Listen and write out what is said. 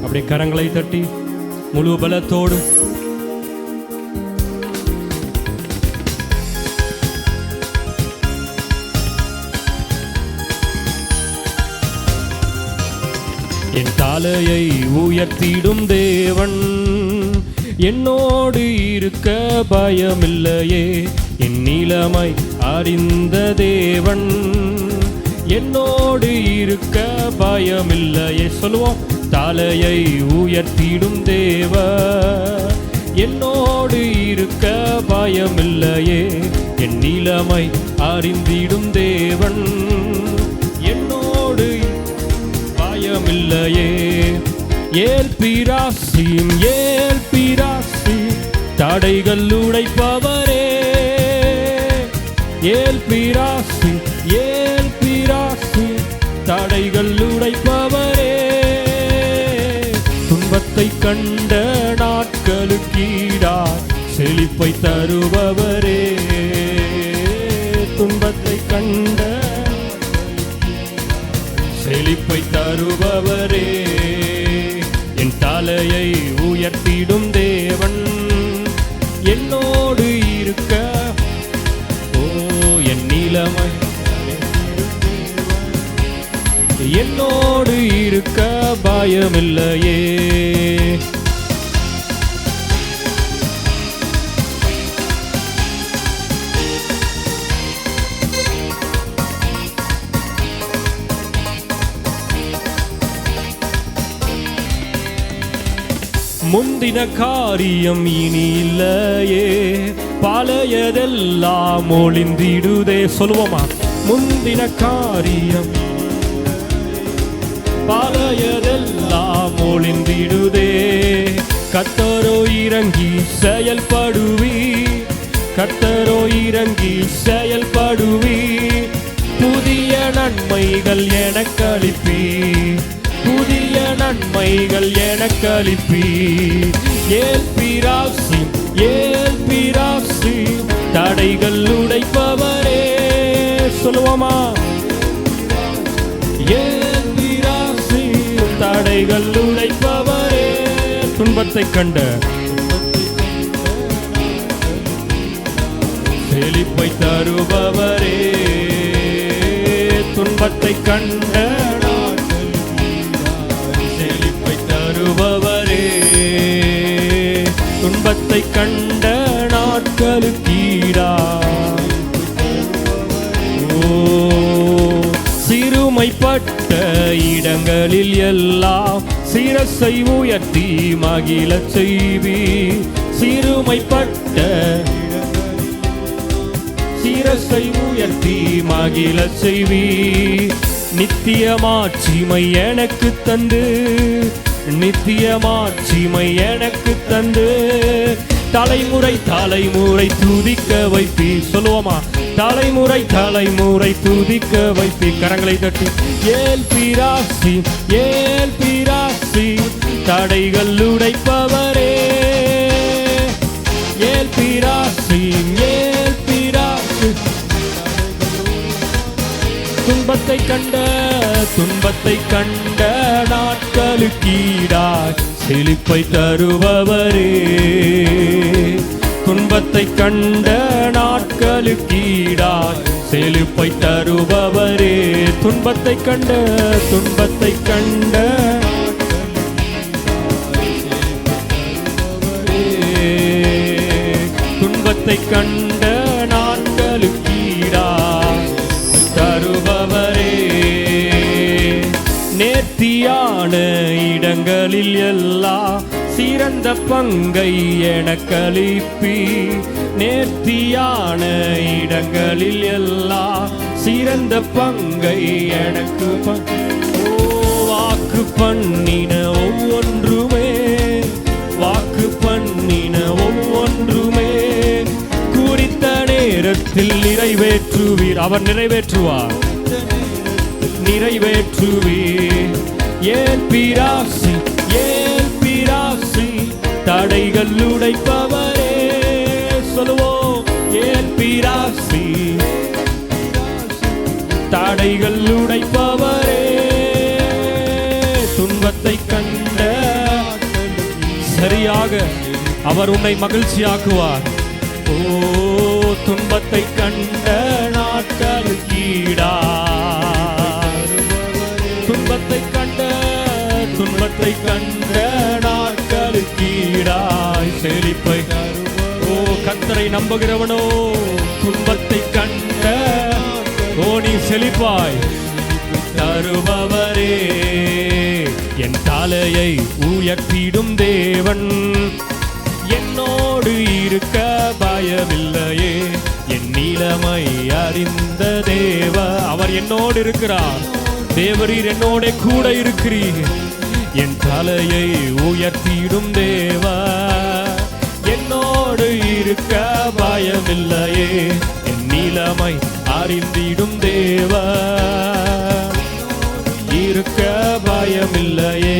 அப்படியே கரங்களை தட்டி முழு பலத்தோடு என் தலையை உயர்த்திடும் தேவன் என்னோடு இருக்க பயமில்லையே. என் நிலைமை அறிந்த தேவன் என்னோடு இருக்க பயமில்லையே. சொல்லுவோம், தலையை உயர்த்திடும் தேவன் என்னோடு இருக்க பயமில்லையே. என் நிலைமை அறிந்திடும் தேவன் என்னோடு பயமில்லையே. ஏல்பிராசிம் ஏல்பிராசிம் தடைகள் உடைப்பவரே. ஏல்பிராசிம் ஏல்பிராசிம் தடைகள் உடைப்பவரே. துன்பத்தை கண்ட நாட்களுக்கீடாய் செழிப்பை தருபவரே. துன்பத்தை கண்ட செழிப்பை தருபவரே. என் தலையை உயர்த்திடும் தேவன் என்னோடு இருக்க. ஓ, என் நிலைமை என்னோடு இருக்க பயமில்லையே. முந்தின காரியம் இனி இல்லையே, பழையதெல்லாம் ஒளிந்திடுதே. சொல்லுவோமா, முந்தின காரியம் பழையதெல்லாம் ஒளிந்திடுதே. கர்த்தரோ இறங்கி செயல்படுவி, கர்த்தரோ இறங்கி செயல்படுவி. புதிய நன்மைகள் எனக்களிப்பி, புதிய நன்மைகள் எனக்களிப்பி. ஏல்பிராசி ஏல்பிராசி தடைகள் உடைப்பவரே. சொல்லுவோமா, ஏல்பிராசி தடைகள் உடைப்பவரே. துன்பத்தை கண்ட செழிப்பை தருபவரே. துன்பத்தை கண்ட தருபவரே. துன்பத்தை கண்ட நாட்களுக்கீடாய். ஓ, சிறுமைப்பட்ட இடங்களில் எல்லாம் சிரசை உயர்த்தி மகிழச் செய்வி. சிறுமைப்பட்ட சிரசை உயர்த்தி மகிழச் செய்வி. நித்தியமாட்சிமை எனக்கு தந்து, நித்தியமாட்சிமை எனக்கு தந்து. தலைமுறை தலைமுறை துதிக்க வைப்பி. சொல்லுவோமா, தலைமுறை தலைமுறை துதிக்க வைப்பி. கரங்களை தட்டி ஏல்பிராசி ஏல்பிராசி தடைகள் உடைப்பவரே. ஏல்பிராசி ஏல்பிராசி துன்பத்தை கண்ட துன்பத்தை கண்ட நாட்களுக்கீடாய் செழிப்பை தருபவரே. துன்பத்தை கண்ட நாட்களுக்கீடாய் செழிப்பை தருபவரே. துன்பத்தை கண்ட துன்பத்தை கண்ட துன்பத்தை கண்ட நாட்களுக்கீடாய் தருபவரே. நேர்த்தியான இடங்களில் எல்லாம் சிறந்த பங்கை எனக்களிப்பி. நேர்த்தியான இடங்களில் எல்லாம் சிறந்த பங்கை எனக்கு. வாக்கு பண்ணின ஒவ்வொன்றுமே, வாக்கு பண்ணின ஒவ்வொன்றுமே குறித்த நேரத்தில் நிறைவேற்றுவீர். அவர் நிறைவேற்றுவார், நிறைவேற்றுவீர். ஏல்பிராசி ஏல்பிராசி தடைகள் உடைப்பவரே. சொல்லுவோம், ஏல்பிராசி தடைகள் உடைப்பவரே. துன்பத்தை கண்ட நிச்சயமாக அவர் உன்னை மகிழ்ச்சியாக்குவார். ஓ, துன்பத்தை கண்ட நாட்களுக்கு ஈடா, துன்பத்தை கண்ட நாட்களுக்கு ஈடாய் செழிப்பை. ஓ, கர்த்தரை நம்புகிறவனோ துன்பத்தை கண்ட, ஓ, நீ செழிப்பாய் தருபவரே. என் தலையை உயர்த்திடும் தேவன் என்னோடு இருக்க பயமில்லையே. என் நிலைமை அறிந்த தேவ, அவர் என்னோடு இருக்கிறார். தேவரீர் என்னோட கூட இருக்கிறீர். என் தலையை உயர்த்திடும் தேவ என்னோடு இருக்க பயமில்லையே. என் நிலைமை அறிந்திடும் தேவ இருக்க பயமில்லையே.